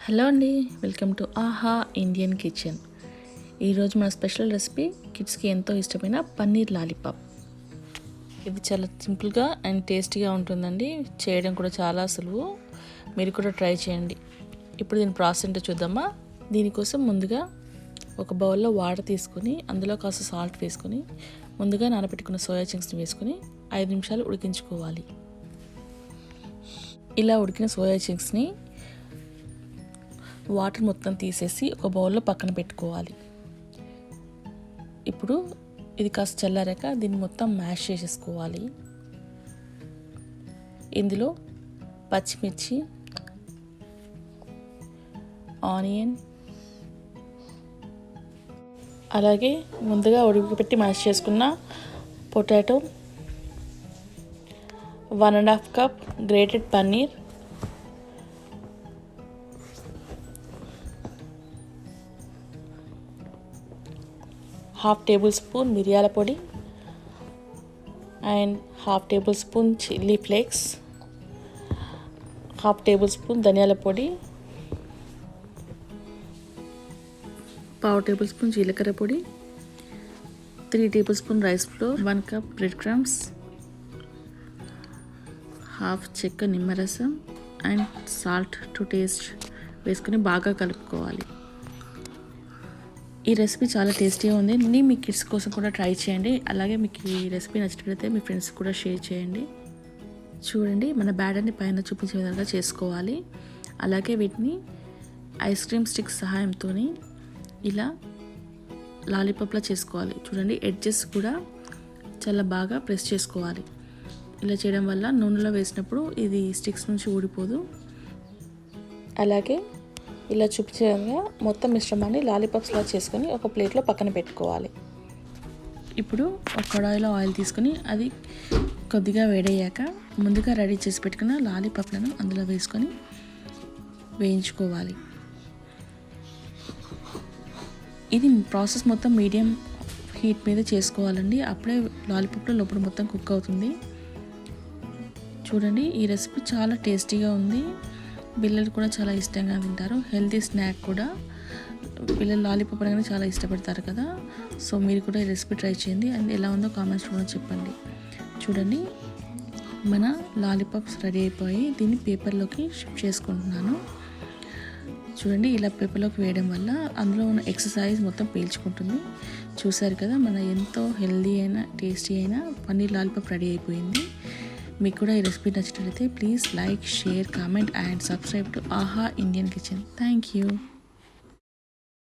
Hello అండి, welcome to ఆహా Indian kitchen. ఈరోజు మన స్పెషల్ రెసిపీ కిడ్స్కి ఎంతో ఇష్టమైన పన్నీర్ లాలీపాప్. ఇది చాలా సింపుల్గా అండ్ టేస్టీగా ఉంటుందండి. చేయడం కూడా చాలా సులువు. మీరు కూడా ట్రై చేయండి. ఇప్పుడు దీని ప్రాసెస్ ఏంటో చూద్దామా. దీనికోసం ముందుగా ఒక బౌల్లో వాటర్ తీసుకొని అందులో కాస్త సాల్ట్ వేసుకొని ముందుగా నానబెట్టుకున్న సోయా చంక్స్ని వేసుకొని 5 నిమిషాలు ఉడికించుకోవాలి. ఇలా ఉడికిన సోయా చంక్స్ని వాటర్ మొత్తం తీసేసి ఒక బౌల్లో పక్కన పెట్టుకోవాలి. ఇప్పుడు ఇది కాస్త చల్లారాక దీన్ని మొత్తం మ్యాష్ చేసేసుకోవాలి. ఇందులో పచ్చిమిర్చి, ఆనియన్, అలాగే ముందుగా ఉడికిపెట్టి మ్యాష్ చేసుకున్న potato, 1.5 cup grated paneer, half table spoon మిరియాల పొడి and half table spoon chilli flakes, half table spoon ధనియాల పొడి, పావు టేబుల్ స్పూన్ జీలకర్ర పొడి, 3 table spoon rice flour, 1 cup bread crumbs, half చెక్క నిమ్మరసం అండ్ సాల్ట్ టు టేస్ట్ వేసుకొని బాగా కలుపుకోవాలి. ఈ రెసిపీ చాలా టేస్టీగా ఉంది. మీ కిడ్స్ కోసం కూడా ట్రై చేయండి. అలాగే మీకు ఈ రెసిపీ నచ్చినట్లయితే మీ ఫ్రెండ్స్ కూడా షేర్ చేయండి. చూడండి, మన బ్యాటర్ని పైన చూపించే విధంగా చేసుకోవాలి. అలాగే వీటిని ఐస్ క్రీమ్ స్టిక్స్ సహాయంతో ఇలా లాలీపాప్లా చేసుకోవాలి. చూడండి, ఎడ్జెస్ కూడా చాలా బాగా ప్రెస్ చేసుకోవాలి. ఇలా చేయడం వల్ల నూనెలో వేసినప్పుడు ఇది స్టిక్స్ నుంచి ఊడిపోదు. అలాగే ఇలా చూపించగా మొత్తం మిశ్రమాన్ని లాలీపాప్స్లా చేసుకొని ఒక ప్లేట్లో పక్కన పెట్టుకోవాలి. ఇప్పుడు ఒక కడాయిలో ఆయిల్ తీసుకొని అది కొద్దిగా వేడయ్యాక ముందుగా రెడీ చేసి పెట్టుకున్న లాలీపాప్లను అందులో వేసుకొని వేయించుకోవాలి. ఇది ప్రాసెస్ మొత్తం మీడియం హీట్ మీద చేసుకోవాలండి. అప్పుడే లాలీపాప్లో లోపల మొత్తం కుక్ అవుతుంది. చూడండి, ఈ రెసిపీ చాలా టేస్టీగా ఉంది. పిల్లలు కూడా చాలా ఇష్టంగా తింటారు. హెల్తీ స్నాక్ కూడా. పిల్లలు లాలీపాప్ అనగానే చాలా ఇష్టపడతారు కదా. సో మీరు కూడా ఈ రెసిపీ ట్రై చేయండి అండ్ ఎలా ఉందో కామెంట్స్ కూడా చెప్పండి. చూడండి, మన లాలీపాప్స్ రెడీ అయిపోయి దీన్ని పేపర్లోకి షిఫ్ట్ చేసుకుంటున్నాను. చూడండి, ఇలా పేపర్లోకి వేయడం వల్ల అందులో ఉన్న ఎక్సర్సైజ్ మొత్తం పీల్చుకుంటుంది. చూసారు కదా, మన ఎంతో హెల్తీ అయిన టేస్టీ అయిన పన్నీర్ లాలీపాప్ రెడీ అయిపోయింది. మీకు కూడా ఈ రెసిపీ నచ్చినట్లయితే please like, share, comment and subscribe to ఆహా ఇండియన్ కిచెన్. Thank you.